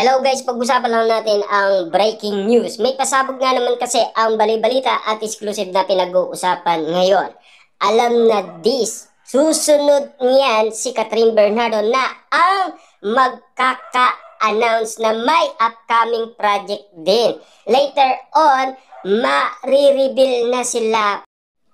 Hello guys, pag-usapan lang natin ang breaking news. May pasabog nga naman kasi ang balibalita at exclusive na pinag-uusapan ngayon. Alam na this, susunod niyan si Catherine Bernardo na ang magkaka-announce na may upcoming project din. Later on, ma-reveal na sila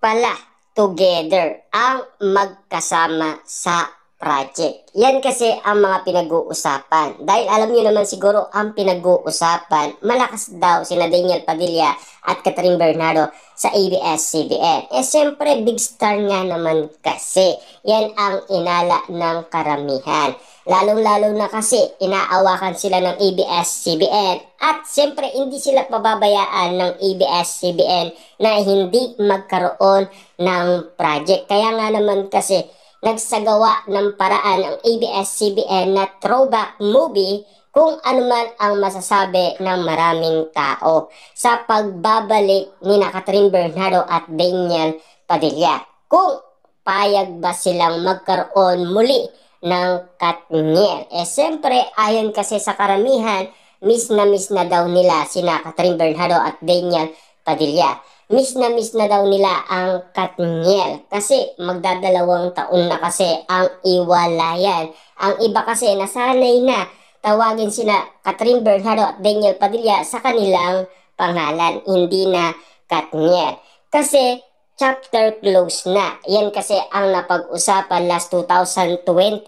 pala together ang magkasama sa project. Yan kasi ang mga pinag-uusapan. Dahil alam niyo naman siguro ang pinag-uusapan, malakas daw sina Daniel Padilla at Catherine Bernardo sa ABS-CBN. Siyempre, big star nga naman kasi. Yan ang inala ng karamihan. Lalong-lalo na kasi inaawakan sila ng ABS-CBN at siyempre hindi sila pababayaan ng ABS-CBN na hindi magkaroon ng project. Kaya nga naman kasi nagsagawa ng paraan ang ABS-CBN na throwback movie kung ano man ang masasabi ng maraming tao sa pagbabalik ni Catherine Bernardo at Daniel Padilla. Kung payag ba silang magkaroon muli ng Katniel. Siyempre, ayon kasi sa karamihan, miss na daw nila sina Catherine Bernardo at Daniel Padilla. Miss na daw nila ang Katniel kasi magdadalawang taon na kasi ang iwalayan. Ang iba kasi nasanay na tawagin sina Catherine Bernardo at Daniel Padilla sa kanilang pangalan, hindi na Katniel. Kasi chapter close na. Yan kasi ang napag-usapan last 2023.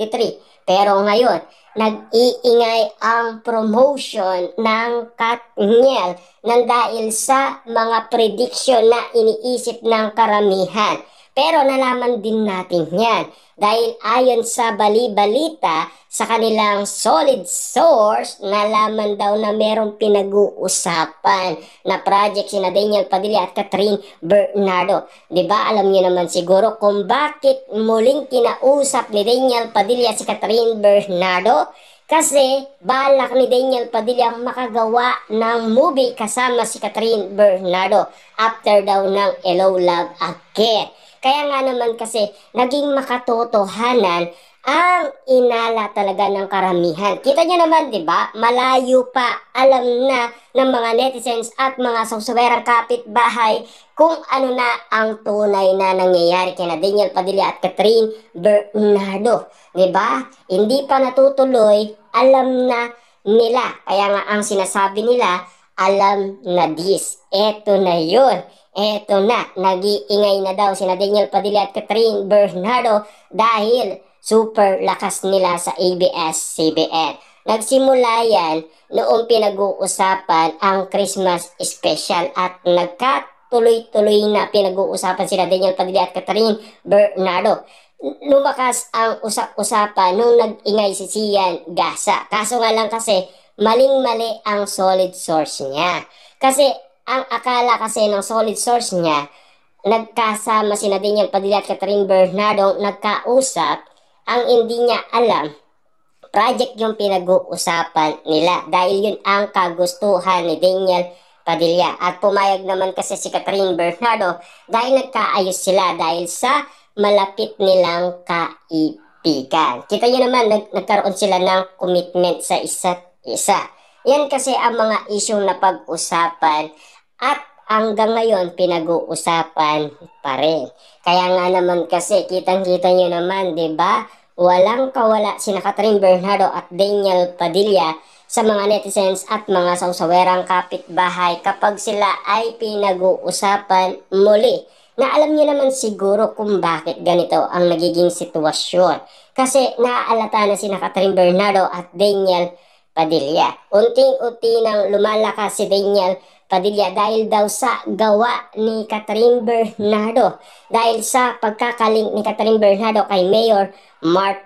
Pero ngayon, nag-iingay ang promotion ng Katniel nang dahil sa mga prediction na iniisip ng karamihan. Pero nalaman din natin yan dahil ayon sa bali-balita sa kanilang solid source, nalaman daw na merong pinag-uusapan na project sina Daniel Padilla at Catherine Bernardo. Diba alam niyo naman siguro kung bakit muling kinausap ni Daniel Padilla si Catherine Bernardo? Kasi balak ni Daniel Padilla makagawa ng movie kasama si Catherine Bernardo after daw ng Hello Love Again. Kaya nga naman kasi naging makatotohanan ang inala talaga ng karamihan. Kita niyo naman, di ba? Malayo pa alam na ng mga netizens at mga susuwerang kapitbahay kung ano na ang tunay na nangyayari kina Daniel Padilla at Catherine Bernardo. Di ba? Hindi pa natutuloy, alam na nila. Kaya nga ang sinasabi nila, alam na this. Eto na yun. Eto na, nag-iingay na daw sina Daniel Padilla at Catherine Bernardo dahil super lakas nila sa ABS-CBN. Nagsimula yan noong pinag-uusapan ang Christmas special at nagkatuloy-tuloy na pinag-uusapan sila Daniel Padilla at Catherine Bernardo. Lumakas ang usap-usapan nung nag-ingay si Sian Gasa. Kaso nga lang kasi maling-mali ang solid source niya. Kasi ang akala kasi ng solid source niya, nagkasama sina Daniel Padilla at Catherine Bernardo, nagkausap, ang hindi niya alam, project yung pinag-uusapan nila dahil yun ang kagustuhan ni Daniel Padilla. At pumayag naman kasi si Catherine Bernardo dahil nagkaayos sila dahil sa malapit nilang kaibigan. Kita niyo naman, nagkaroon sila ng commitment sa isa't isa. Yan kasi ang mga isyong napag-usapan at hanggang ngayon pinag-uusapan pa rin. Kaya nga naman kasi kitang-kita nyo naman, 'di ba? Walang kawala sina Catherine Bernardo at Daniel Padilla sa mga netizens at mga sausawerang kapitbahay kapag sila ay pinag-uusapan muli. Na alam niyo naman siguro kung bakit ganito ang nagiging sitwasyon. Kasi naaalata na sina Catherine Bernardo at Daniel Padilla. Unting-unti nang lumalakas si Daniel Padilla dahil daw sa gawa ni Catherine Bernardo. Dahil sa pagkakaling ni Catherine Bernardo kay Mayor Mark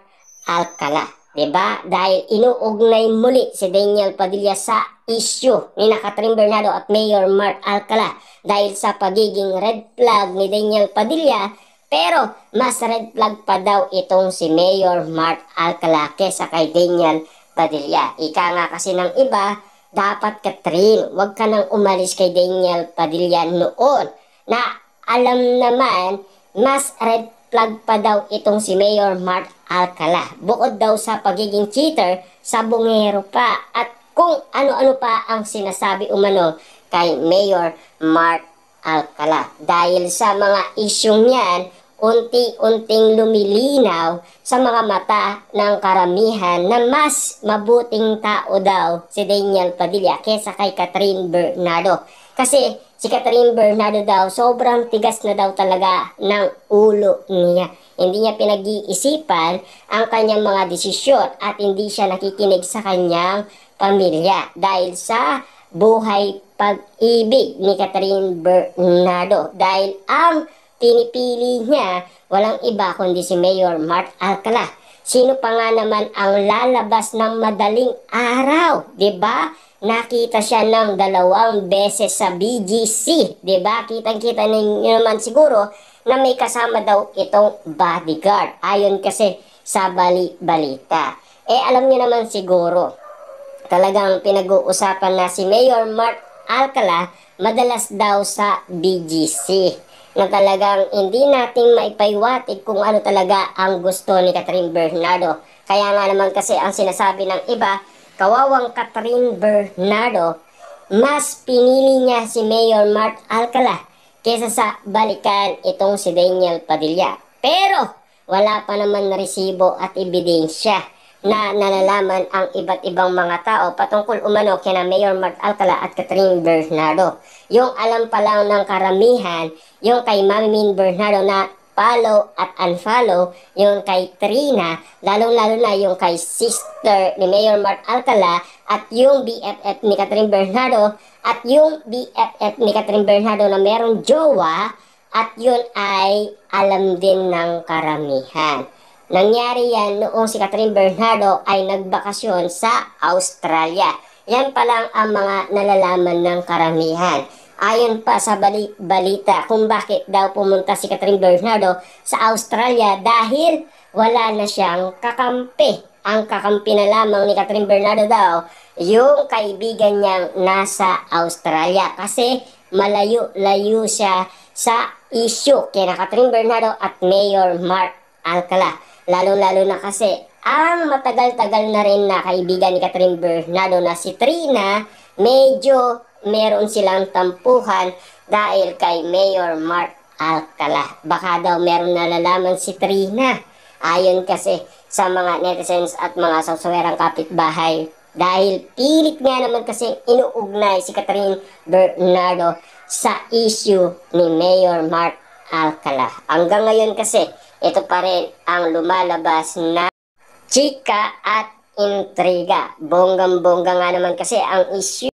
Alcala. Diba? Dahil inuugnay muli si Daniel Padilla sa issue ni Catherine Bernardo at Mayor Mark Alcala. Dahil sa pagiging red flag ni Daniel Padilla. Pero mas red flag pa daw itong si Mayor Mark Alcala kesa kay Daniel Padilla. Ika nga kasi ng iba, dapat Catherine, wag ka nang umalis kay Daniel Padilla noon. Na alam naman, mas red flag pa daw itong si Mayor Mark Alcala. Bukod daw sa pagiging cheater, sabongero pa. At kung ano-ano pa ang sinasabi umano kay Mayor Mark Alcala. Dahil sa mga isyong yan, unti-unting lumilinaw sa mga mata ng karamihan na mas mabuting tao daw si Daniel Padilla kesa kay Catherine Bernardo. Kasi si Catherine Bernardo daw, sobrang tigas na daw talaga ng ulo niya. Hindi niya pinag-iisipan ang kanyang mga desisyon at hindi siya nakikinig sa kanyang pamilya dahil sa buhay pag-ibig ni Catherine Bernardo. Dahil ang pinipili niya walang iba kundi si Mayor Mark Alcala. Sino pa nga naman ang lalabas ng madaling araw, 'di ba? Nakita siya ng 2 beses sa BGC, 'di ba? Kitang-kita ninyo naman siguro na may kasama daw itong bodyguard. Ayon kasi sa balita. Alam niyo naman siguro, talagang pinag-uusapan na si Mayor Mark Alcala madalas daw sa BGC na talagang hindi nating maipaywatig kung ano talaga ang gusto ni Catherine Bernardo. Kaya nga naman kasi ang sinasabi ng iba, kawawang Catherine Bernardo, mas pinili niya si Mayor Mark Alcala kesa sa balikan itong si Daniel Padilla. Pero wala pa naman na resibo at ebidensya na nalalaman ang iba't ibang mga tao patungkol umano kina Mayor Mark Alcala at Catherine Bernardo. Yung alam pa lang ng karamihan, yung kay Mami Min Bernardo na follow at unfollow, yung kay Trina, lalong-lalo na yung kay sister ni Mayor Mark Alcala at yung BFF ni Catherine Bernardo at yung BFF ni Catherine Bernardo na merong jowa at yun ay alam din ng karamihan. Nangyari yan noong si Catherine Bernardo ay nagbakasyon sa Australia. Yan pa lang ang mga nalalaman ng karamihan. Ayon pa sa balita kung bakit daw pumunta si Catherine Bernardo sa Australia dahil wala na siyang kakampi. Ang kakampi na lamang ni Catherine Bernardo daw, yung kaibigan niyang nasa Australia. Kasi malayo-layo siya sa issue kina Catherine Bernardo at Mayor Mark Alcala. Lalo-lalo na kasi ang matagal-tagal na rin na kaibigan ni Catherine Bernardo na si Trina, medyo meron silang tampuhan dahil kay Mayor Mark Alcala. Baka daw meron nalalaman si Trina. Ayon kasi sa mga netizens at mga sawsawerang kapitbahay. Dahil pilit nga naman kasi inuugnay si Catherine Bernardo sa issue ni Mayor Mark Alcala. Hanggang ngayon kasi, ito pa rin ang lumalabas na chika at intriga. Bonggang-bongga nga naman kasi ang issue